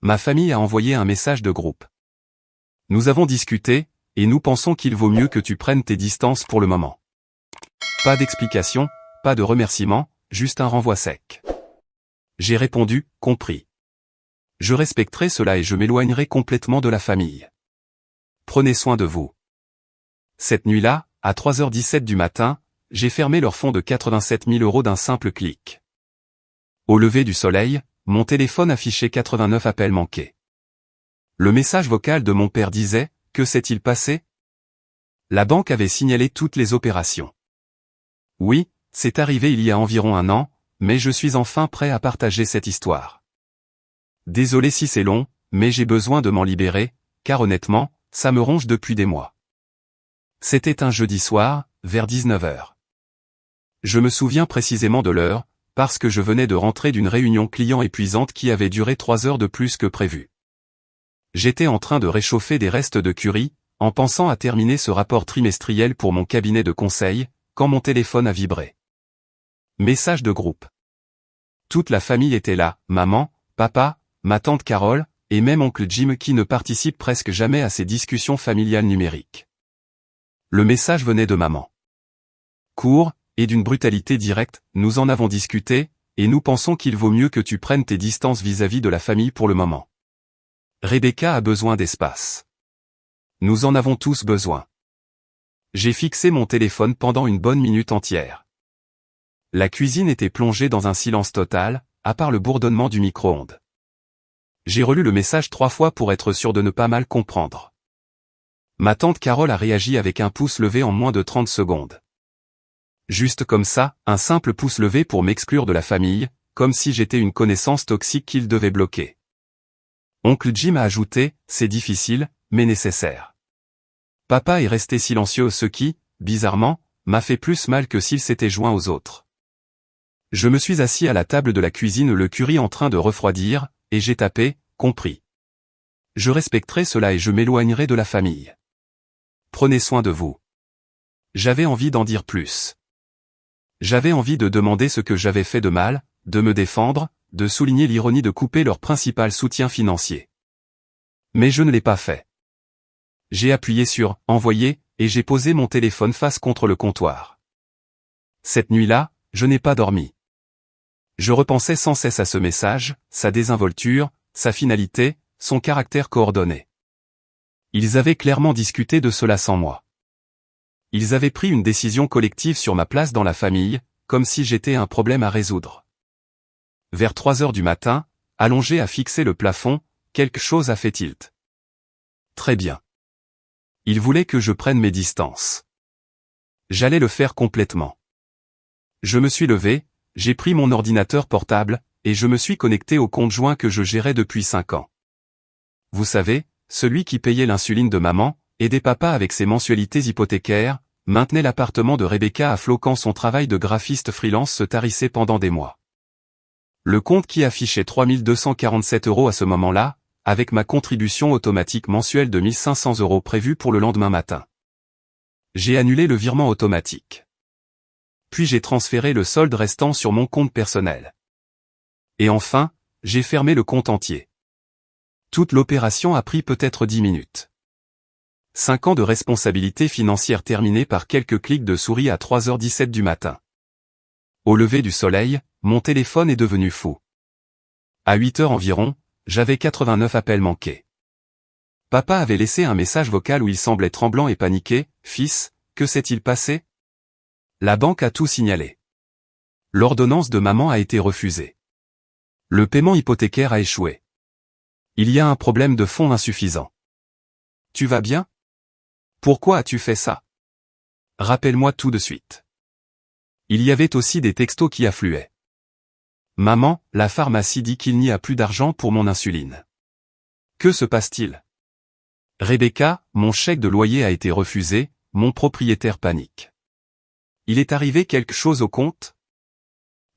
ma famille a envoyé un message de groupe. Nous avons discuté, et nous pensons qu'il vaut mieux que tu prennes tes distances pour le moment. Pas d'explication, pas de remerciement, juste un renvoi sec. J'ai répondu, compris. Je respecterai cela et je m'éloignerai complètement de la famille. Prenez soin de vous. Cette nuit-là, à 3h17 du matin, j'ai fermé leur fonds de 87 000 € d'un simple clic. Au lever du soleil, mon téléphone affichait 89 appels manqués. Le message vocal de mon père disait, que s'est-il passé? La banque avait signalé toutes les opérations. Oui, c'est arrivé il y a environ un an, mais je suis enfin prêt à partager cette histoire. Désolé si c'est long, mais j'ai besoin de m'en libérer, car honnêtement, ça me ronge depuis des mois. C'était un jeudi soir, vers 19h. Je me souviens précisément de l'heure, parce que je venais de rentrer d'une réunion client épuisante qui avait duré 3 heures de plus que prévu. J'étais en train de réchauffer des restes de curry, en pensant à terminer ce rapport trimestriel pour mon cabinet de conseil, quand mon téléphone a vibré. Message de groupe. Toute la famille était là, maman, papa, ma tante Carole, et même oncle Jim qui ne participe presque jamais à ces discussions familiales numériques. Le message venait de maman. Court, et d'une brutalité directe, nous en avons discuté, et nous pensons qu'il vaut mieux que tu prennes tes distances vis-à-vis de la famille pour le moment. Rebecca a besoin d'espace. Nous en avons tous besoin. J'ai fixé mon téléphone pendant une bonne minute entière. La cuisine était plongée dans un silence total, à part le bourdonnement du micro-ondes. J'ai relu le message 3 fois pour être sûr de ne pas mal comprendre. Ma tante Carole a réagi avec un pouce levé en moins de 30 secondes. Juste comme ça, un simple pouce levé pour m'exclure de la famille, comme si j'étais une connaissance toxique qu'il devait bloquer. Oncle Jim a ajouté, c'est difficile, mais nécessaire. Papa est resté silencieux, ce qui, bizarrement, m'a fait plus mal que s'il s'était joint aux autres. Je me suis assis à la table de la cuisine, le curry en train de refroidir, et j'ai tapé, compris. Je respecterai cela et je m'éloignerai de la famille. Prenez soin de vous. J'avais envie d'en dire plus. J'avais envie de demander ce que j'avais fait de mal, de me défendre, de souligner l'ironie de couper leur principal soutien financier. Mais je ne l'ai pas fait. J'ai appuyé sur « Envoyer » et j'ai posé mon téléphone face contre le comptoir. Cette nuit-là, je n'ai pas dormi. Je repensais sans cesse à ce message, sa désinvolture, sa finalité, son caractère coordonné. Ils avaient clairement discuté de cela sans moi. Ils avaient pris une décision collective sur ma place dans la famille, comme si j'étais un problème à résoudre. Vers 3 heures du matin, allongé à fixer le plafond, quelque chose a fait tilt. Très bien. Ils voulaient que je prenne mes distances. J'allais le faire complètement. Je me suis levé, j'ai pris mon ordinateur portable, et je me suis connecté au compte joint que je gérais depuis 5 ans. Vous savez, celui qui payait l'insuline de maman, aidait papa avec ses mensualités hypothécaires, maintenait l'appartement de Rebecca à flot quand son travail de graphiste freelance se tarissait pendant des mois. Le compte qui affichait 3 247 € à ce moment-là, avec ma contribution automatique mensuelle de 1 500 € prévue pour le lendemain matin. J'ai annulé le virement automatique. Puis j'ai transféré le solde restant sur mon compte personnel. Et enfin, j'ai fermé le compte entier. Toute l'opération a pris peut-être 10 minutes. 5 ans de responsabilité financière terminés par quelques clics de souris à 3h17 du matin. Au lever du soleil, mon téléphone est devenu fou. À 8h environ, j'avais 89 appels manqués. Papa avait laissé un message vocal où il semblait tremblant et paniqué. « Fils, que s'est-il passé ? » La banque a tout signalé. L'ordonnance de maman a été refusée. Le paiement hypothécaire a échoué. Il y a un problème de fonds insuffisant. Tu vas bien ? Pourquoi as-tu fait ça ? Rappelle-moi tout de suite. Il y avait aussi des textos qui affluaient. Maman, la pharmacie dit qu'il n'y a plus d'argent pour mon insuline. Que se passe-t-il ? Rebecca, mon chèque de loyer a été refusé, mon propriétaire panique. Il est arrivé quelque chose au compte ?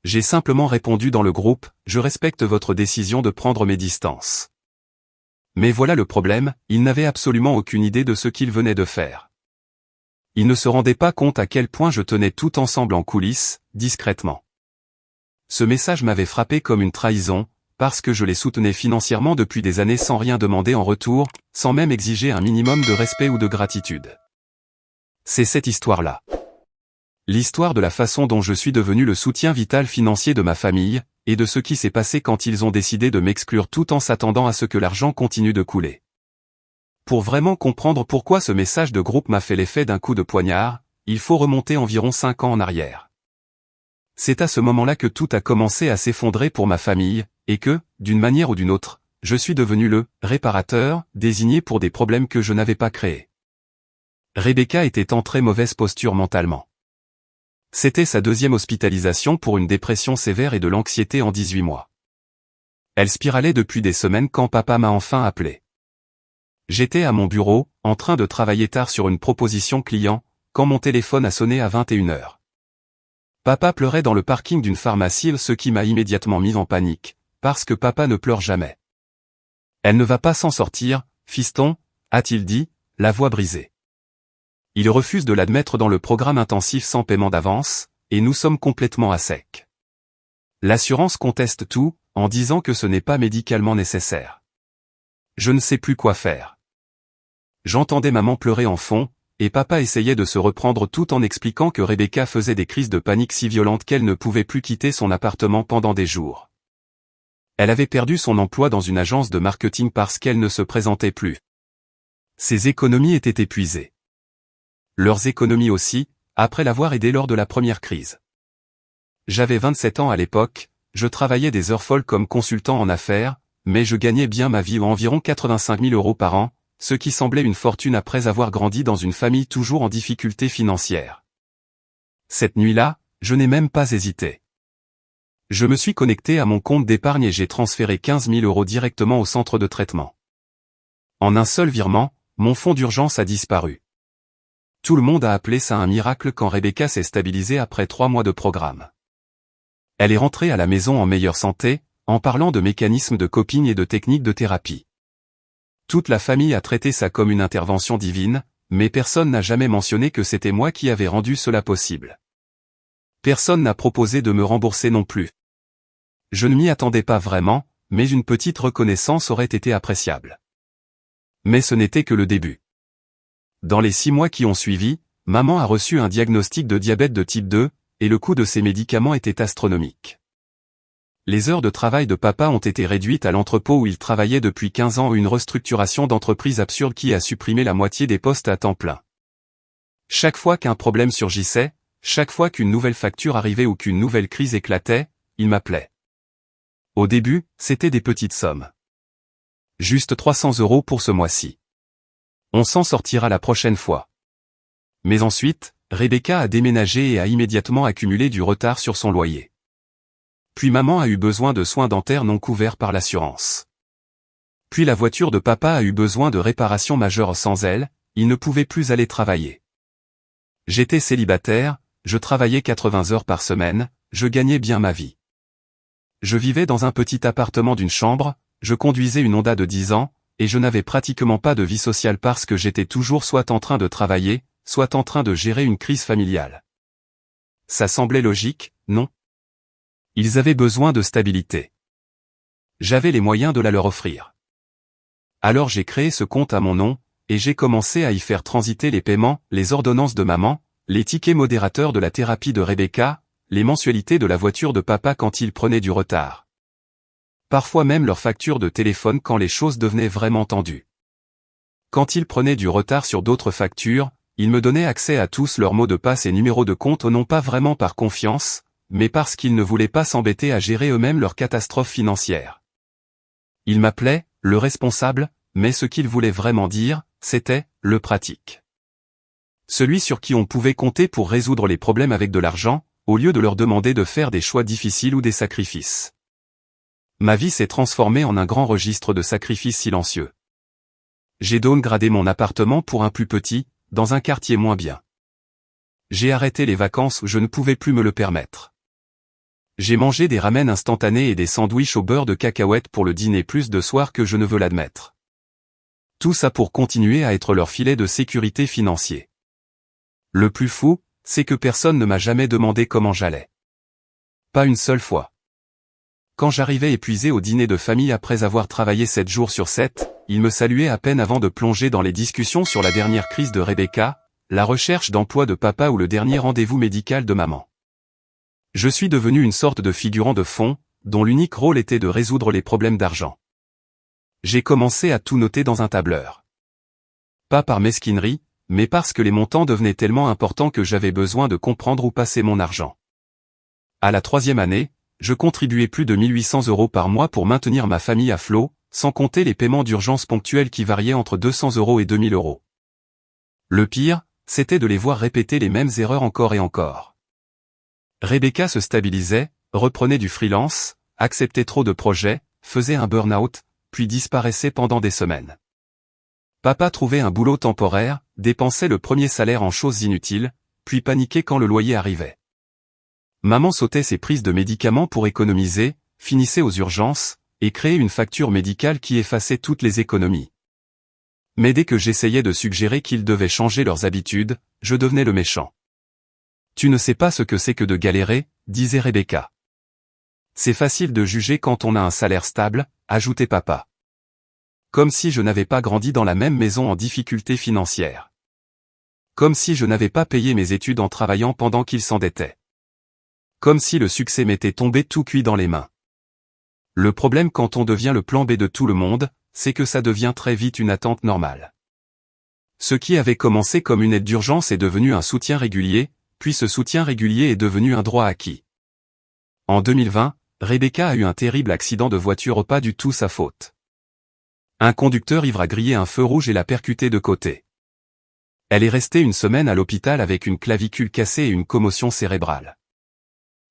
J'ai simplement répondu dans le groupe, je respecte votre décision de prendre mes distances. Mais voilà le problème, il n'avait absolument aucune idée de ce qu'il venait de faire. Il ne se rendait pas compte à quel point je tenais tout ensemble en coulisses, discrètement. Ce message m'avait frappé comme une trahison, parce que je les soutenais financièrement depuis des années sans rien demander en retour, sans même exiger un minimum de respect ou de gratitude. C'est cette histoire-là. L'histoire de la façon dont je suis devenu le soutien vital financier de ma famille, et de ce qui s'est passé quand ils ont décidé de m'exclure tout en s'attendant à ce que l'argent continue de couler. Pour vraiment comprendre pourquoi ce message de groupe m'a fait l'effet d'un coup de poignard, il faut remonter environ 5 ans en arrière. C'est à ce moment-là que tout a commencé à s'effondrer pour ma famille, et que, d'une manière ou d'une autre, je suis devenu le « réparateur » désigné pour des problèmes que je n'avais pas créés. Rebecca était en très mauvaise posture mentalement. C'était sa 2e hospitalisation pour une dépression sévère et de l'anxiété en 18 mois. Elle spiralait depuis des semaines quand papa m'a enfin appelé. J'étais à mon bureau, en train de travailler tard sur une proposition client, quand mon téléphone a sonné à 21h. Papa pleurait dans le parking d'une pharmacie, ce qui m'a immédiatement mis en panique, parce que papa ne pleure jamais. Elle ne va pas s'en sortir, fiston, a-t-il dit, la voix brisée. Il refuse de l'admettre dans le programme intensif sans paiement d'avance, et nous sommes complètement à sec. L'assurance conteste tout, en disant que ce n'est pas médicalement nécessaire. Je ne sais plus quoi faire. J'entendais maman pleurer en fond, et papa essayait de se reprendre tout en expliquant que Rebecca faisait des crises de panique si violentes qu'elle ne pouvait plus quitter son appartement pendant des jours. Elle avait perdu son emploi dans une agence de marketing parce qu'elle ne se présentait plus. Ses économies étaient épuisées. Leurs économies aussi, après l'avoir aidée lors de la première crise. J'avais 27 ans à l'époque, je travaillais des heures folles comme consultant en affaires, mais je gagnais bien ma vie environ 85 000 € par an, ce qui semblait une fortune après avoir grandi dans une famille toujours en difficulté financière. Cette nuit-là, je n'ai même pas hésité. Je me suis connecté à mon compte d'épargne et j'ai transféré 15 000 € directement au centre de traitement. En un seul virement, mon fonds d'urgence a disparu. Tout le monde a appelé ça un miracle quand Rebecca s'est stabilisée après 3 mois de programme. Elle est rentrée à la maison en meilleure santé, en parlant de mécanismes de coping et de techniques de thérapie. Toute la famille a traité ça comme une intervention divine, mais personne n'a jamais mentionné que c'était moi qui avais rendu cela possible. Personne n'a proposé de me rembourser non plus. Je ne m'y attendais pas vraiment, mais une petite reconnaissance aurait été appréciable. Mais ce n'était que le début. Dans les 6 mois qui ont suivi, maman a reçu un diagnostic de diabète de type 2, et le coût de ses médicaments était astronomique. Les heures de travail de papa ont été réduites à l'entrepôt où il travaillait depuis 15 ans, une restructuration d'entreprise absurde qui a supprimé la moitié des postes à temps plein. Chaque fois qu'un problème surgissait, chaque fois qu'une nouvelle facture arrivait ou qu'une nouvelle crise éclatait, il m'appelait. Au début, c'était des petites sommes. Juste 300 € pour ce mois-ci. On s'en sortira la prochaine fois. Mais ensuite, Rebecca a déménagé et a immédiatement accumulé du retard sur son loyer. Puis maman a eu besoin de soins dentaires non couverts par l'assurance. Puis la voiture de papa a eu besoin de réparations majeures sans elle, il ne pouvait plus aller travailler. J'étais célibataire, je travaillais 80 heures par semaine, je gagnais bien ma vie. Je vivais dans un petit appartement d'une chambre, je conduisais une Honda de 10 ans, et je n'avais pratiquement pas de vie sociale parce que j'étais toujours soit en train de travailler, soit en train de gérer une crise familiale. Ça semblait logique, non ? Ils avaient besoin de stabilité. J'avais les moyens de la leur offrir. Alors j'ai créé ce compte à mon nom, et j'ai commencé à y faire transiter les paiements, les ordonnances de maman, les tickets modérateurs de la thérapie de Rebecca, les mensualités de la voiture de papa quand il prenait du retard. Parfois même leurs factures de téléphone quand les choses devenaient vraiment tendues. Quand ils prenaient du retard sur d'autres factures, ils me donnaient accès à tous leurs mots de passe et numéros de compte, non pas vraiment par confiance, mais parce qu'ils ne voulaient pas s'embêter à gérer eux-mêmes leur catastrophe financière. Ils m'appelaient « le responsable », mais ce qu'ils voulaient vraiment dire, c'était « le pratique ». Celui sur qui on pouvait compter pour résoudre les problèmes avec de l'argent, au lieu de leur demander de faire des choix difficiles ou des sacrifices. Ma vie s'est transformée en un grand registre de sacrifices silencieux. J'ai downgradé mon appartement pour un plus petit, dans un quartier moins bien. J'ai arrêté les vacances où je ne pouvais plus me le permettre. J'ai mangé des ramen instantanés et des sandwichs au beurre de cacahuète pour le dîner plus de soir que je ne veux l'admettre. Tout ça pour continuer à être leur filet de sécurité financier. Le plus fou, c'est que personne ne m'a jamais demandé comment j'allais. Pas une seule fois. Quand j'arrivais épuisé au dîner de famille après avoir travaillé 7 jours sur 7, il me saluait à peine avant de plonger dans les discussions sur la dernière crise de Rebecca, la recherche d'emploi de papa ou le dernier rendez-vous médical de maman. Je suis devenu une sorte de figurant de fond, dont l'unique rôle était de résoudre les problèmes d'argent. J'ai commencé à tout noter dans un tableur. Pas par mesquinerie, mais parce que les montants devenaient tellement importants que j'avais besoin de comprendre où passait mon argent. À la 3e année, je contribuais plus de 1800 € par mois pour maintenir ma famille à flot, sans compter les paiements d'urgence ponctuels qui variaient entre 200 € et 2000 €. Le pire, c'était de les voir répéter les mêmes erreurs encore et encore. Rebecca se stabilisait, reprenait du freelance, acceptait trop de projets, faisait un burn-out, puis disparaissait pendant des semaines. Papa trouvait un boulot temporaire, dépensait le premier salaire en choses inutiles, puis paniquait quand le loyer arrivait. Maman sautait ses prises de médicaments pour économiser, finissait aux urgences, et créait une facture médicale qui effaçait toutes les économies. Mais dès que j'essayais de suggérer qu'ils devaient changer leurs habitudes, je devenais le méchant. « Tu ne sais pas ce que c'est que de galérer », disait Rebecca. « C'est facile de juger quand on a un salaire stable », ajoutait papa. Comme si je n'avais pas grandi dans la même maison en difficulté financière. Comme si je n'avais pas payé mes études en travaillant pendant qu'il s'endettait. Comme si le succès m'était tombé tout cuit dans les mains. Le problème quand on devient le plan B de tout le monde, c'est que ça devient très vite une attente normale. Ce qui avait commencé comme une aide d'urgence est devenu un soutien régulier, puis ce soutien régulier est devenu un droit acquis. En 2020, Rebecca a eu un terrible accident de voiture, pas du tout sa faute. Un conducteur ivre a grillé un feu rouge et l'a percuté de côté. Elle est restée une semaine à l'hôpital avec une clavicule cassée et une commotion cérébrale.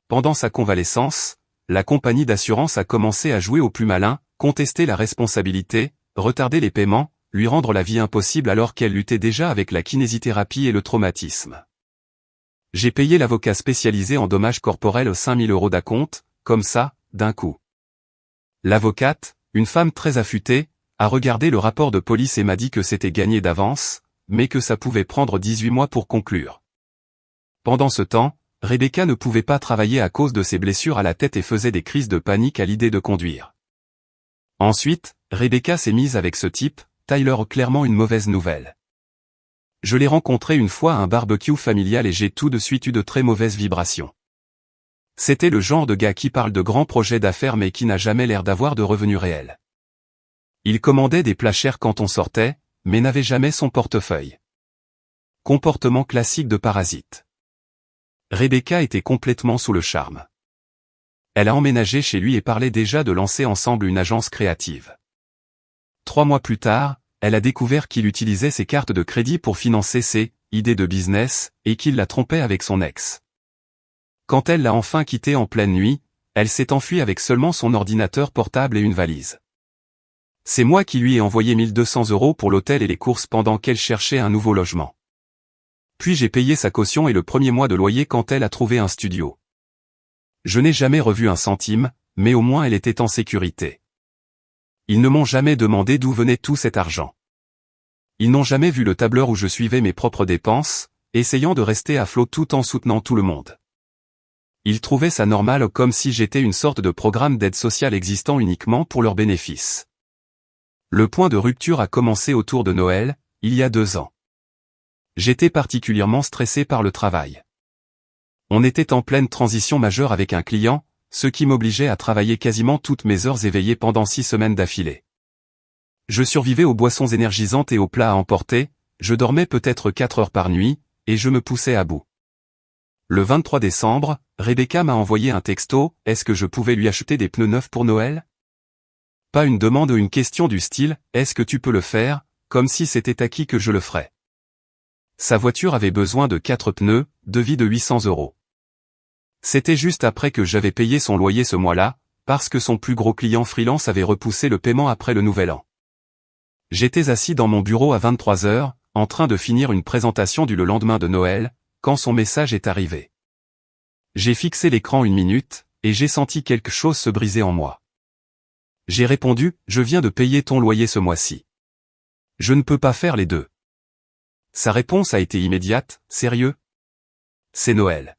Pendant sa convalescence, la compagnie d'assurance a commencé à jouer au plus malin, contester la responsabilité, retarder les paiements, lui rendre la vie impossible alors qu'elle luttait déjà avec la kinésithérapie et le traumatisme. J'ai payé l'avocat spécialisé en dommages corporels 5000 € d'acompte, comme ça, d'un coup. L'avocate, une femme très affûtée, a regardé le rapport de police et m'a dit que c'était gagné d'avance, mais que ça pouvait prendre 18 mois pour conclure. Pendant ce temps, Rebecca ne pouvait pas travailler à cause de ses blessures à la tête et faisait des crises de panique à l'idée de conduire. Ensuite, Rebecca s'est mise avec ce type, Tyler, clairement une mauvaise nouvelle. Je l'ai rencontré une fois à un barbecue familial et j'ai tout de suite eu de très mauvaises vibrations. C'était le genre de gars qui parle de grands projets d'affaires mais qui n'a jamais l'air d'avoir de revenus réels. Il commandait des plats chers quand on sortait, mais n'avait jamais son portefeuille. Comportement classique de parasite. Rebecca était complètement sous le charme. Elle a emménagé chez lui et parlait déjà de lancer ensemble une agence créative. 3 mois plus tard, elle a découvert qu'il utilisait ses cartes de crédit pour financer ses idées de business, et qu'il la trompait avec son ex. Quand elle l'a enfin quitté en pleine nuit, elle s'est enfuie avec seulement son ordinateur portable et une valise. C'est moi qui lui ai envoyé 1200 € pour l'hôtel et les courses pendant qu'elle cherchait un nouveau logement. Puis j'ai payé sa caution et le premier mois de loyer quand elle a trouvé un studio. Je n'ai jamais revu un centime, mais au moins elle était en sécurité. Ils ne m'ont jamais demandé d'où venait tout cet argent. Ils n'ont jamais vu le tableur où je suivais mes propres dépenses, essayant de rester à flot tout en soutenant tout le monde. Ils trouvaient ça normal, comme si j'étais une sorte de programme d'aide sociale existant uniquement pour leurs bénéfices. Le point de rupture a commencé autour de Noël, il y a 2 ans. J'étais particulièrement stressé par le travail. On était en pleine transition majeure avec un client, ce qui m'obligeait à travailler quasiment toutes mes heures éveillées pendant 6 semaines d'affilée. Je survivais aux boissons énergisantes et aux plats à emporter, je dormais peut-être 4 heures par nuit, et je me poussais à bout. Le 23 décembre, Rebecca m'a envoyé un texto, est-ce que je pouvais lui acheter des pneus neufs pour Noël ? Pas une demande ou une question du style, est-ce que tu peux le faire, comme si c'était acquis que je le ferais. Sa voiture avait besoin de 4 pneus, devis de 800 €. C'était juste après que j'avais payé son loyer ce mois-là, parce que son plus gros client freelance avait repoussé le paiement après le nouvel an. J'étais assis dans mon bureau à 23 h, en train de finir une présentation le lendemain de Noël, quand son message est arrivé. J'ai fixé l'écran 1 minute, et j'ai senti quelque chose se briser en moi. J'ai répondu, je viens de payer ton loyer ce mois-ci. Je ne peux pas faire les deux. Sa réponse a été immédiate, sérieux ? C'est Noël.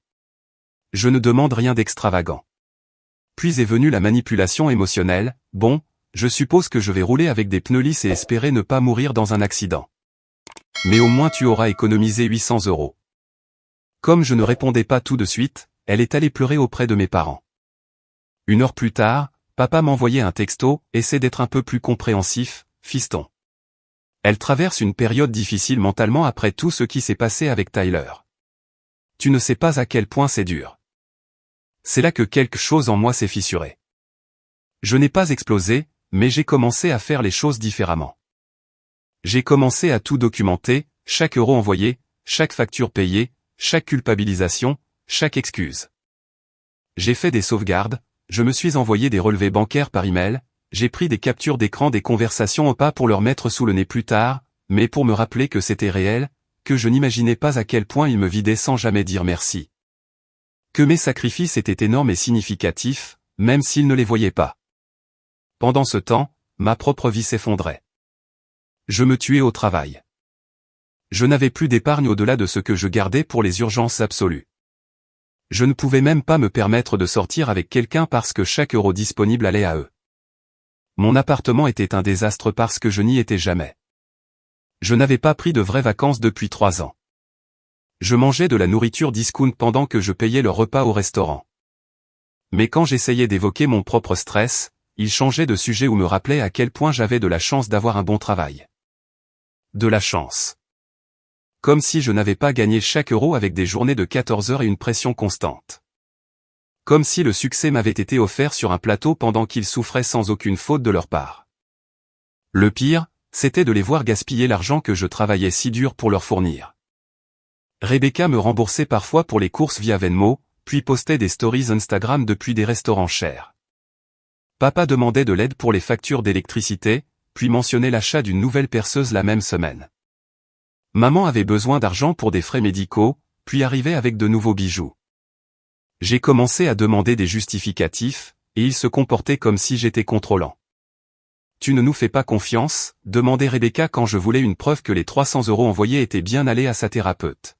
Je ne demande rien d'extravagant. Puis est venue la manipulation émotionnelle, bon, je suppose que je vais rouler avec des pneus lisses et espérer ne pas mourir dans un accident. Mais au moins tu auras économisé 800 €. Comme je ne répondais pas tout de suite, elle est allée pleurer auprès de mes parents. 1 heure plus tard, papa m'envoyait un texto, essaie d'être un peu plus compréhensif, fiston. Elle traverse une période difficile mentalement après tout ce qui s'est passé avec Tyler. Tu ne sais pas à quel point c'est dur. C'est là que quelque chose en moi s'est fissuré. Je n'ai pas explosé, mais j'ai commencé à faire les choses différemment. J'ai commencé à tout documenter, chaque euro envoyé, chaque facture payée, chaque culpabilisation, chaque excuse. J'ai fait des sauvegardes, je me suis envoyé des relevés bancaires par email, j'ai pris des captures d'écran des conversations pas pour leur mettre sous le nez plus tard, mais pour me rappeler que c'était réel, que je n'imaginais pas à quel point ils me vidaient sans jamais dire merci. Que mes sacrifices étaient énormes et significatifs, même s'ils ne les voyaient pas. Pendant ce temps, ma propre vie s'effondrait. Je me tuais au travail. Je n'avais plus d'épargne au-delà de ce que je gardais pour les urgences absolues. Je ne pouvais même pas me permettre de sortir avec quelqu'un parce que chaque euro disponible allait à eux. Mon appartement était un désastre parce que je n'y étais jamais. Je n'avais pas pris de vraies vacances depuis 3 ans. Je mangeais de la nourriture discount pendant que je payais le repas au restaurant. Mais quand j'essayais d'évoquer mon propre stress, il changeait de sujet ou me rappelait à quel point j'avais de la chance d'avoir un bon travail. De la chance. Comme si je n'avais pas gagné chaque euro avec des journées de 14 heures et une pression constante. Comme si le succès m'avait été offert sur un plateau pendant qu'ils souffraient sans aucune faute de leur part. Le pire, c'était de les voir gaspiller l'argent que je travaillais si dur pour leur fournir. Rebecca me remboursait parfois pour les courses via Venmo, puis postait des stories Instagram depuis des restaurants chers. Papa demandait de l'aide pour les factures d'électricité, puis mentionnait l'achat d'une nouvelle perceuse la même semaine. Maman avait besoin d'argent pour des frais médicaux, puis arrivait avec de nouveaux bijoux. J'ai commencé à demander des justificatifs, et il se comportait comme si j'étais contrôlant. Tu ne nous fais pas confiance, demandait Rebecca quand je voulais une preuve que les 300 € envoyés étaient bien allés à sa thérapeute.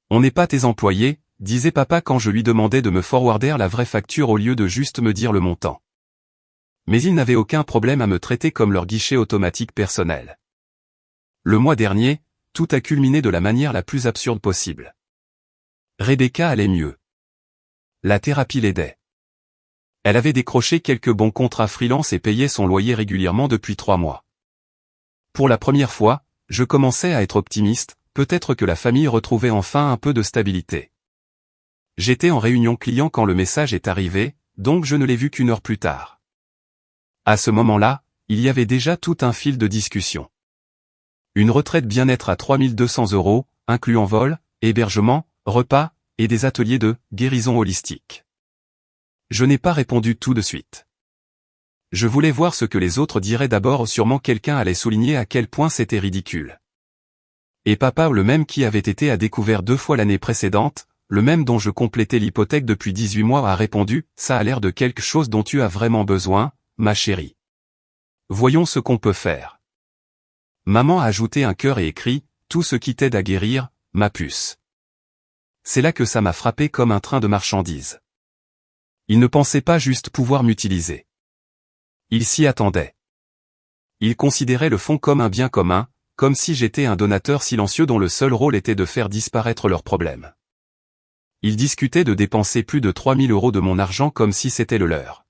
On n'est pas tes employés, disait papa quand je lui demandais de me forwarder la vraie facture au lieu de juste me dire le montant. Mais ils n'avaient aucun problème à me traiter comme leur guichet automatique personnel. Le mois dernier, tout a culminé de la manière la plus absurde possible. Rebecca allait mieux. La thérapie l'aidait. Elle avait décroché quelques bons contrats freelance et payait son loyer régulièrement depuis 3 mois. Pour la première fois, je commençais à être optimiste, peut-être que la famille retrouvait enfin un peu de stabilité. J'étais en réunion client quand le message est arrivé, donc je ne l'ai vu qu'1 heure plus tard. À ce moment-là, il y avait déjà tout un fil de discussion. Une retraite bien-être à 3200 €, incluant vol, hébergement, repas, et des ateliers de guérison holistique. Je n'ai pas répondu tout de suite. Je voulais voir ce que les autres diraient d'abord, sûrement quelqu'un allait souligner à quel point c'était ridicule. Et papa, le même qui avait été à découvert 2 fois l'année précédente, le même dont je complétais l'hypothèque depuis 18 mois, a répondu, ça a l'air de quelque chose dont tu as vraiment besoin, ma chérie. Voyons ce qu'on peut faire. Maman a ajouté un cœur et écrit, tout ce qui t'aide à guérir, ma puce. C'est là que ça m'a frappé comme un train de marchandises. Il ne pensait pas juste pouvoir m'utiliser. Il s'y attendait. Il considérait le fonds comme un bien commun, comme si j'étais un donateur silencieux dont le seul rôle était de faire disparaître leurs problèmes. Il discutait de dépenser plus de 3000 € de mon argent comme si c'était le leur.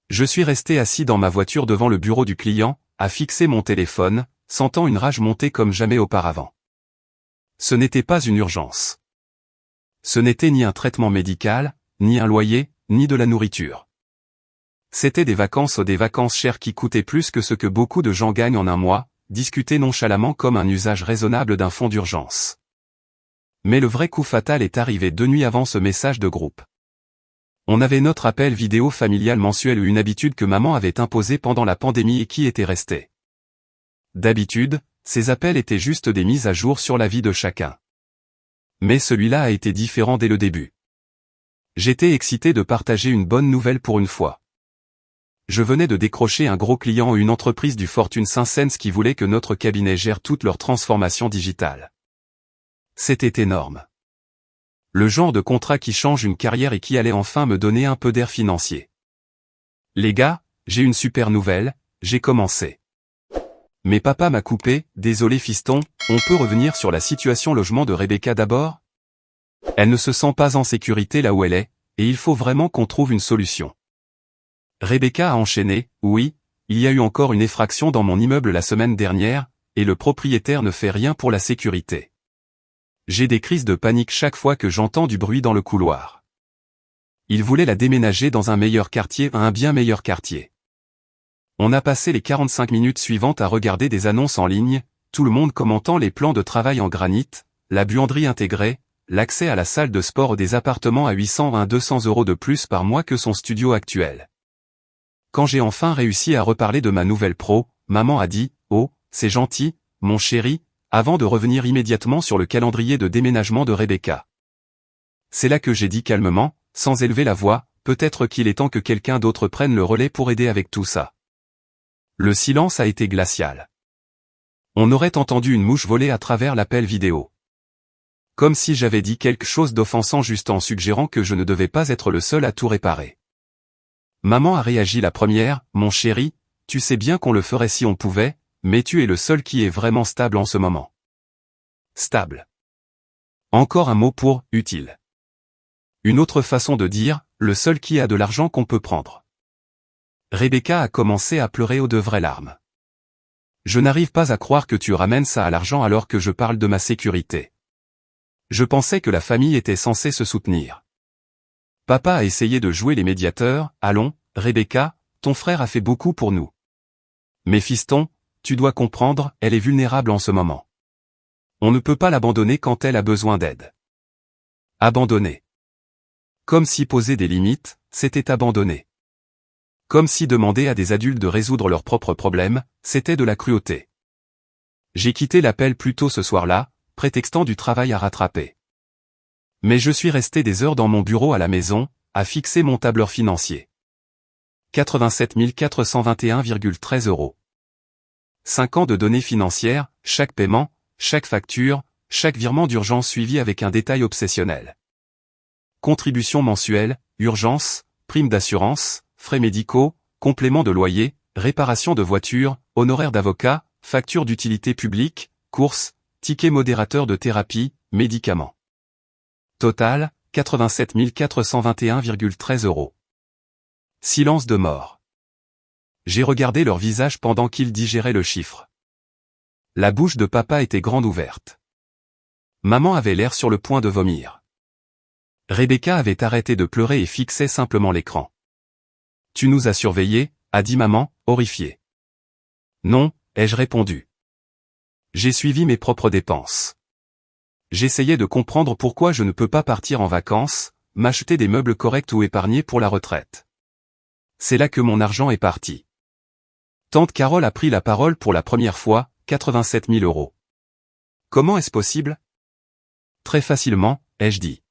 Je suis resté assis dans ma voiture devant le bureau du client, à fixer mon téléphone, sentant une rage monter comme jamais auparavant. Ce n'était pas une urgence. Ce n'était ni un traitement médical, ni un loyer, ni de la nourriture. C'était des vacances chères qui coûtaient plus que ce que beaucoup de gens gagnent en un mois, discutées nonchalamment comme un usage raisonnable d'un fonds d'urgence. Mais le vrai coup fatal est arrivé 2 nuits avant ce message de groupe. On avait notre appel vidéo familial mensuel, une habitude que maman avait imposée pendant la pandémie et qui était restée. D'habitude, ces appels étaient juste des mises à jour sur la vie de chacun. Mais celui-là a été différent dès le début. J'étais excité de partager une bonne nouvelle pour une fois. Je venais de décrocher un gros client, une entreprise du Fortune 500 qui voulait que notre cabinet gère toute leur transformation digitale. C'était énorme. Le genre de contrat qui change une carrière et qui allait enfin me donner un peu d'air financier. Les gars, j'ai une super nouvelle, j'ai commencé. Mais papa m'a coupé, désolé fiston, on peut revenir sur la situation logement de Rebecca d'abord? Elle ne se sent pas en sécurité là où elle est, et il faut vraiment qu'on trouve une solution. Rebecca a enchaîné, oui, il y a eu encore une effraction dans mon immeuble la semaine dernière, et le propriétaire ne fait rien pour la sécurité. J'ai des crises de panique chaque fois que j'entends du bruit dans le couloir. Il voulait la déménager dans un meilleur quartier, un bien meilleur quartier. On a passé les 45 minutes suivantes à regarder des annonces en ligne, tout le monde commentant les plans de travail en granit, la buanderie intégrée, l'accès à la salle de sport des appartements à 800 à 200 € de plus par mois que son studio actuel. Quand j'ai enfin réussi à reparler de ma nouvelle pro, maman a dit « Oh, c'est gentil, mon chéri », avant de revenir immédiatement sur le calendrier de déménagement de Rebecca. C'est là que j'ai dit calmement, sans élever la voix, peut-être qu'il est temps que quelqu'un d'autre prenne le relais pour aider avec tout ça. Le silence a été glacial. On aurait entendu une mouche voler à travers l'appel vidéo. Comme si j'avais dit quelque chose d'offensant juste en suggérant que je ne devais pas être le seul à tout réparer. Maman a réagi la première, « Mon chéri, tu sais bien qu'on le ferait si on pouvait, mais tu es le seul qui est vraiment stable en ce moment. » Stable. Encore un mot pour « utile ». Une autre façon de dire, le seul qui a de l'argent qu'on peut prendre. Rebecca a commencé à pleurer aux de vraies larmes. Je n'arrive pas à croire que tu ramènes ça à l'argent alors que je parle de ma sécurité. Je pensais que la famille était censée se soutenir. Papa a essayé de jouer les médiateurs, allons, Rebecca, ton frère a fait beaucoup pour nous. Mais fiston, tu dois comprendre, elle est vulnérable en ce moment. On ne peut pas l'abandonner quand elle a besoin d'aide. Abandonner. Comme si poser des limites, c'était abandonner. Comme si demander à des adultes de résoudre leurs propres problèmes, c'était de la cruauté. J'ai quitté l'appel plus tôt ce soir-là, prétextant du travail à rattraper. Mais je suis resté des heures dans mon bureau à la maison, à fixer mon tableur financier. 87 421,13 €. 5 ans de données financières, chaque paiement, chaque facture, chaque virement d'urgence suivi avec un détail obsessionnel. Contribution mensuelle, urgence, prime d'assurance, frais médicaux, complément de loyer, réparation de voiture, honoraires d'avocat, facture d'utilité publique, courses, ticket modérateur de thérapie, médicaments. Total, 87 421,13 €. Silence de mort. J'ai regardé leur visage pendant qu'ils digéraient le chiffre. La bouche de papa était grande ouverte. Maman avait l'air sur le point de vomir. Rebecca avait arrêté de pleurer et fixait simplement l'écran. « Tu nous as surveillés » a dit maman, horrifiée. « Non » ai-je répondu. J'ai suivi mes propres dépenses. J'essayais de comprendre pourquoi je ne peux pas partir en vacances, m'acheter des meubles corrects ou épargner pour la retraite. C'est là que mon argent est parti. Tante Carole a pris la parole pour la première fois, 87 000 €. Comment est-ce possible? Très facilement, ai-je dit.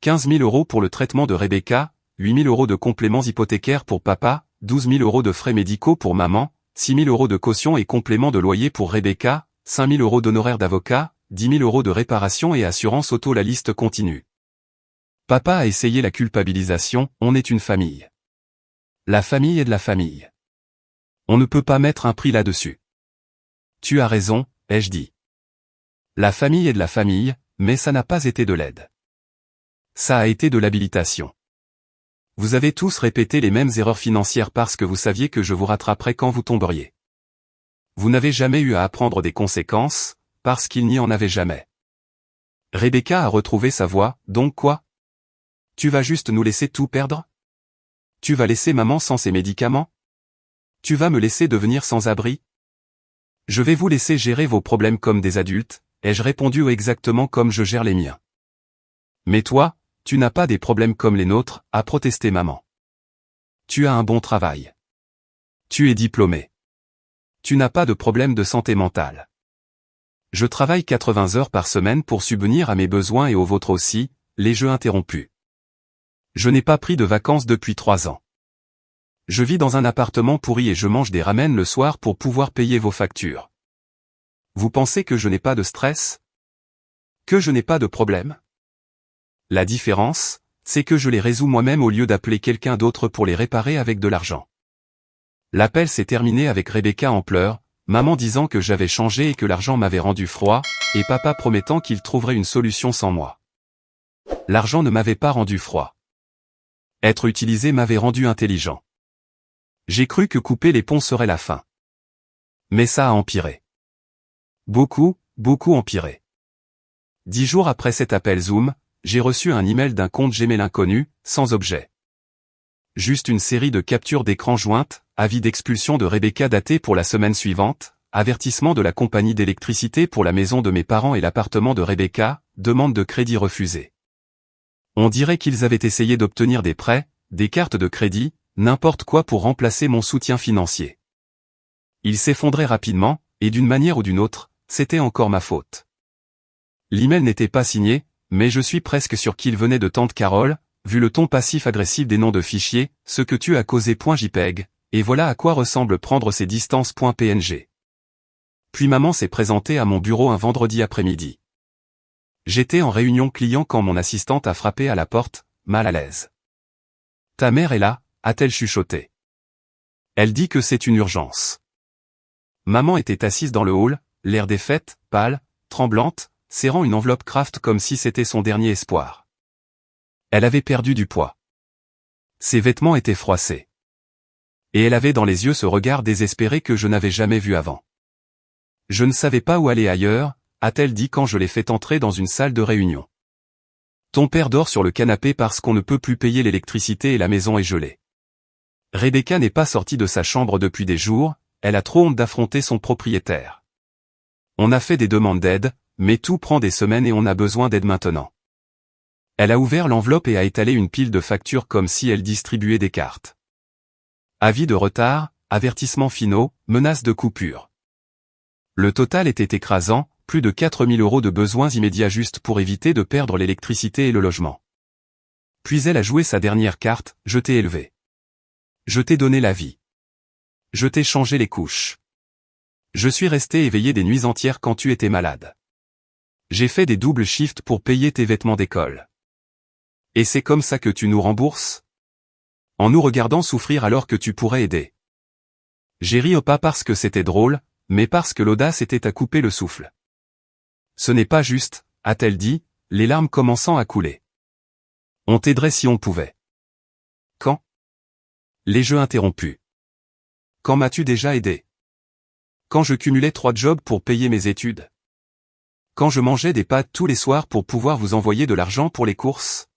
15 000 € pour le traitement de Rebecca, 8 000 € de compléments hypothécaires pour papa, 12 000 € de frais médicaux pour maman, 6 000 € de caution et complément de loyer pour Rebecca, 5 000 € d'honoraires d'avocat, 10 000 € de réparation et assurance auto, la liste continue. Papa a essayé la culpabilisation, on est une famille. La famille est de la famille. On ne peut pas mettre un prix là-dessus. Tu as raison, ai-je dit. La famille est de la famille, mais ça n'a pas été de l'aide. Ça a été de l'habilitation. Vous avez tous répété les mêmes erreurs financières parce que vous saviez que je vous rattraperais quand vous tomberiez. Vous n'avez jamais eu à apprendre des conséquences, parce qu'il n'y en avait jamais. Rebecca a retrouvé sa voix, donc quoi? Tu vas juste nous laisser tout perdre? Tu vas laisser maman sans ses médicaments? Tu vas me laisser devenir sans abri? Je vais vous laisser gérer vos problèmes comme des adultes, ai-je répondu exactement comme je gère les miens. Mais toi, tu n'as pas des problèmes comme les nôtres, a protesté maman. Tu as un bon travail. Tu es diplômé. Tu n'as pas de problème de santé mentale. Je travaille 80 heures par semaine pour subvenir à mes besoins et aux vôtres aussi, les jeux interrompus. Je n'ai pas pris de vacances depuis 3 ans. Je vis dans un appartement pourri et je mange des ramen le soir pour pouvoir payer vos factures. Vous pensez que je n'ai pas de stress? Que je n'ai pas de problème? La différence, c'est que je les résous moi-même au lieu d'appeler quelqu'un d'autre pour les réparer avec de l'argent. L'appel s'est terminé avec Rebecca en pleurs, maman disant que j'avais changé et que l'argent m'avait rendu froid, et papa promettant qu'il trouverait une solution sans moi. L'argent ne m'avait pas rendu froid. Être utilisé m'avait rendu intelligent. J'ai cru que couper les ponts serait la fin. Mais ça a empiré. Beaucoup empiré. 10 jours après cet appel Zoom, j'ai reçu un email d'un compte Gmail inconnu, sans objet. Juste une série de captures d'écran jointes, avis d'expulsion de Rebecca daté pour la semaine suivante, avertissement de la compagnie d'électricité pour la maison de mes parents et l'appartement de Rebecca, demande de crédit refusée. On dirait qu'ils avaient essayé d'obtenir des prêts, des cartes de crédit, n'importe quoi pour remplacer mon soutien financier. Il s'effondrait rapidement, et d'une manière ou d'une autre, c'était encore ma faute. L'email n'était pas signé, mais je suis presque sûr qu'il venait de tante Carole, vu le ton passif-agressif des noms de fichiers, ce que tu as causé.jpeg, et voilà à quoi ressemble prendre ces distances.png. Puis maman s'est présentée à mon bureau un vendredi après-midi. J'étais en réunion client quand mon assistante a frappé à la porte, mal à l'aise. « Ta mère est là », a-t-elle chuchoté. Elle dit que c'est une urgence. Maman était assise dans le hall, l'air défaite, pâle, tremblante, serrant une enveloppe Kraft comme si c'était son dernier espoir. Elle avait perdu du poids. Ses vêtements étaient froissés. Et elle avait dans les yeux ce regard désespéré que je n'avais jamais vu avant. Je ne savais pas où aller ailleurs, a-t-elle dit quand je l'ai fait entrer dans une salle de réunion. Ton père dort sur le canapé parce qu'on ne peut plus payer l'électricité et la maison est gelée. Rebecca n'est pas sortie de sa chambre depuis des jours, elle a trop honte d'affronter son propriétaire. On a fait des demandes d'aide, mais tout prend des semaines et on a besoin d'aide maintenant. Elle a ouvert l'enveloppe et a étalé une pile de factures comme si elle distribuait des cartes. Avis de retard, avertissements finaux, menaces de coupure. Le total était écrasant, plus de 4 000 € de besoins immédiats juste pour éviter de perdre l'électricité et le logement. Puis elle a joué sa dernière carte, je t'ai élevé. Je t'ai donné la vie. Je t'ai changé les couches. Je suis resté éveillé des nuits entières quand tu étais malade. J'ai fait des doubles shifts pour payer tes vêtements d'école. Et c'est comme ça que tu nous rembourses? En nous regardant souffrir alors que tu pourrais aider. J'ai ri pas parce que c'était drôle, mais parce que l'audace était à couper le souffle. Ce n'est pas juste, a-t-elle dit, les larmes commençant à couler. On t'aiderait si on pouvait. Quand? Les jeux interrompus. Quand m'as-tu déjà aidé? Quand je cumulais 3 jobs pour payer mes études? Quand je mangeais des pâtes tous les soirs pour pouvoir vous envoyer de l'argent pour les courses?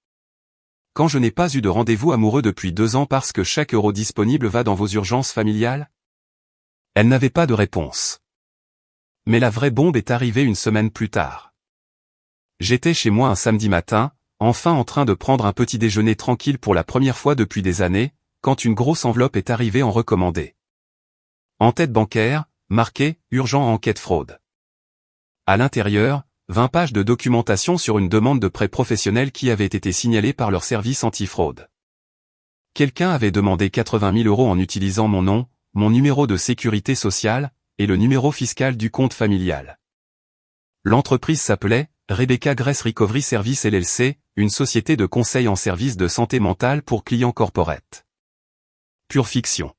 Quand je n'ai pas eu de rendez-vous amoureux depuis 2 ans parce que chaque euro disponible va dans vos urgences familiales? Elle n'avait pas de réponse. Mais la vraie bombe est arrivée une semaine plus tard. J'étais chez moi un samedi matin, enfin en train de prendre un petit déjeuner tranquille pour la première fois depuis des années, quand une grosse enveloppe est arrivée en recommandé. En tête bancaire, marqué « Urgent enquête fraude ». À l'intérieur, 20 pages de documentation sur une demande de prêt professionnel qui avait été signalée par leur service anti-fraude. Quelqu'un avait demandé 80 000 € en utilisant mon nom, mon numéro de sécurité sociale, et le numéro fiscal du compte familial. L'entreprise s'appelait Rebecca Grace Recovery Service LLC, une société de conseil en services de santé mentale pour clients corporate. Pure fiction.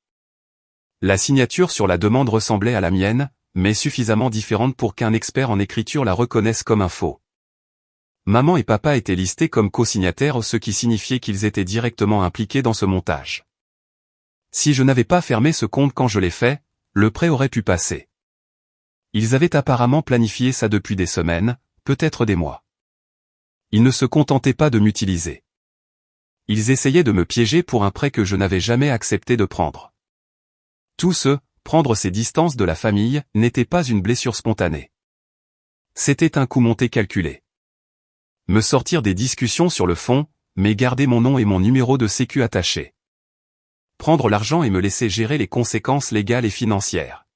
La signature sur la demande ressemblait à la mienne, mais suffisamment différente pour qu'un expert en écriture la reconnaisse comme un faux. Maman et papa étaient listés comme co-signataires, ce qui signifiait qu'ils étaient directement impliqués dans ce montage. Si je n'avais pas fermé ce compte quand je l'ai fait, le prêt aurait pu passer. Ils avaient apparemment planifié ça depuis des semaines, peut-être des mois. Ils ne se contentaient pas de m'utiliser. Ils essayaient de me piéger pour un prêt que je n'avais jamais accepté de prendre. Tout ce, prendre ces distances de la famille, n'était pas une blessure spontanée. C'était un coup monté calculé. Me sortir des discussions sur le fond, mais garder mon nom et mon numéro de sécu attachés. Prendre l'argent et me laisser gérer les conséquences légales et financières.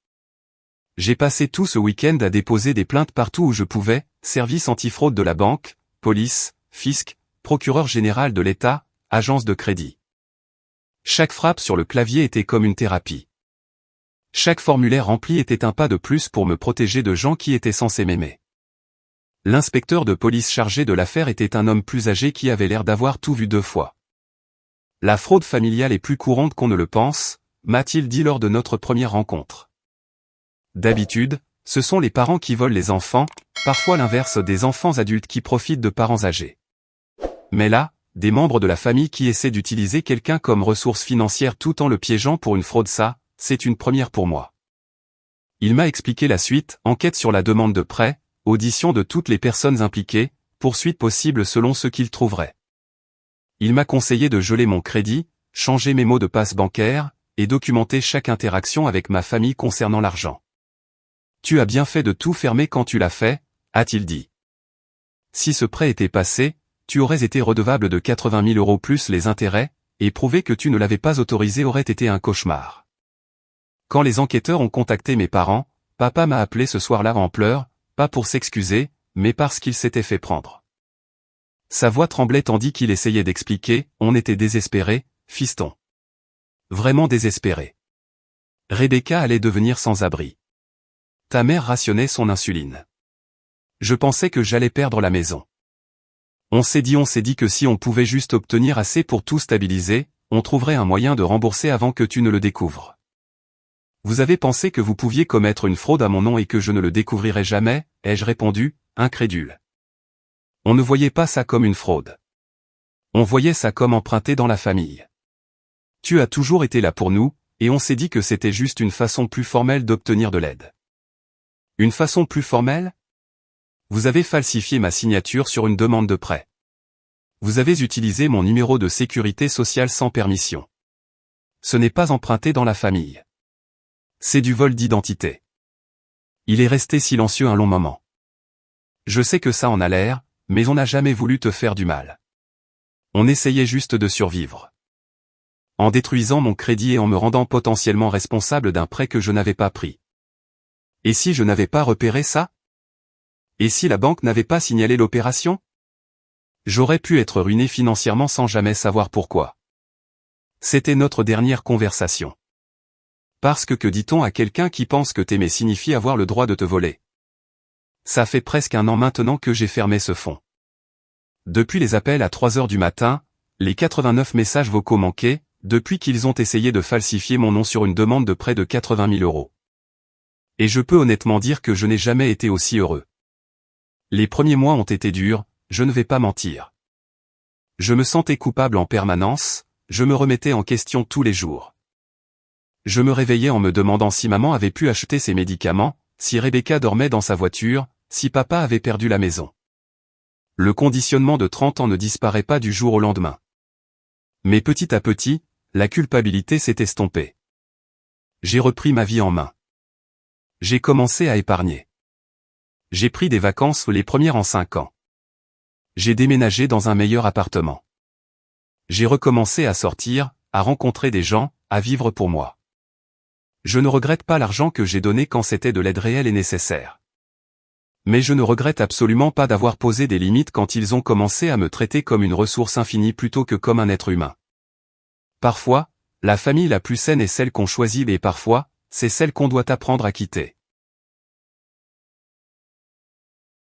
J'ai passé tout ce week-end à déposer des plaintes partout où je pouvais, service antifraude de la banque, police, fisc, procureur général de l'État, agence de crédit. Chaque frappe sur le clavier était comme une thérapie. Chaque formulaire rempli était un pas de plus pour me protéger de gens qui étaient censés m'aimer. L'inspecteur de police chargé de l'affaire était un homme plus âgé qui avait l'air d'avoir tout vu 2 fois. La fraude familiale est plus courante qu'on ne le pense, m'a-t-il dit lors de notre première rencontre. D'habitude, ce sont les parents qui volent les enfants, parfois l'inverse des enfants adultes qui profitent de parents âgés. Mais là, des membres de la famille qui essaient d'utiliser quelqu'un comme ressource financière tout en le piégeant pour une fraude, ça, c'est une première pour moi. Il m'a expliqué la suite, enquête sur la demande de prêt, audition de toutes les personnes impliquées, poursuite possible selon ce qu'il trouverait. Il m'a conseillé de geler mon crédit, changer mes mots de passe bancaire, et documenter chaque interaction avec ma famille concernant l'argent. Tu as bien fait de tout fermer quand tu l'as fait, a-t-il dit. Si ce prêt était passé, tu aurais été redevable de 80 000 € plus les intérêts, et prouver que tu ne l'avais pas autorisé aurait été un cauchemar. Quand les enquêteurs ont contacté mes parents, papa m'a appelé ce soir-là en pleurs, pas pour s'excuser, mais parce qu'il s'était fait prendre. Sa voix tremblait tandis qu'il essayait d'expliquer, on était désespérés, fiston. Vraiment désespérés. Rebecca allait devenir sans abri. Ta mère rationnait son insuline. Je pensais que j'allais perdre la maison. On s'est dit que si on pouvait juste obtenir assez pour tout stabiliser, on trouverait un moyen de rembourser avant que tu ne le découvres. Vous avez pensé que vous pouviez commettre une fraude à mon nom et que je ne le découvrirais jamais, ai-je répondu, incrédule. On ne voyait pas ça comme une fraude. On voyait ça comme emprunté dans la famille. Tu as toujours été là pour nous, et on s'est dit que c'était juste une façon plus formelle d'obtenir de l'aide. Une façon plus formelle? Vous avez falsifié ma signature sur une demande de prêt. Vous avez utilisé mon numéro de sécurité sociale sans permission. Ce n'est pas emprunté dans la famille. C'est du vol d'identité. Il est resté silencieux un long moment. Je sais que ça en a l'air, mais on n'a jamais voulu te faire du mal. On essayait juste de survivre. En détruisant mon crédit et en me rendant potentiellement responsable d'un prêt que je n'avais pas pris. Et si je n'avais pas repéré ça? Et si la banque n'avait pas signalé l'opération? J'aurais pu être ruiné financièrement sans jamais savoir pourquoi. C'était notre dernière conversation. Parce que dit-on à quelqu'un qui pense que t'aimer signifie avoir le droit de te voler? Ça fait presque 1 an maintenant que j'ai fermé ce fonds. Depuis les appels à 3 heures du matin, les 89 messages vocaux manqués, depuis qu'ils ont essayé de falsifier mon nom sur une demande de près de 80 000 €. Et je peux honnêtement dire que je n'ai jamais été aussi heureux. Les premiers mois ont été durs, je ne vais pas mentir. Je me sentais coupable en permanence, je me remettais en question tous les jours. Je me réveillais en me demandant si maman avait pu acheter ses médicaments, si Rebecca dormait dans sa voiture, si papa avait perdu la maison. Le conditionnement de 30 ans ne disparaît pas du jour au lendemain. Mais petit à petit, la culpabilité s'est estompée. J'ai repris ma vie en main. J'ai commencé à épargner. J'ai pris des vacances les premières en 5 ans. J'ai déménagé dans un meilleur appartement. J'ai recommencé à sortir, à rencontrer des gens, à vivre pour moi. Je ne regrette pas l'argent que j'ai donné quand c'était de l'aide réelle et nécessaire. Mais je ne regrette absolument pas d'avoir posé des limites quand ils ont commencé à me traiter comme une ressource infinie plutôt que comme un être humain. Parfois, la famille la plus saine est celle qu'on choisit et parfois, c'est celle qu'on doit apprendre à quitter.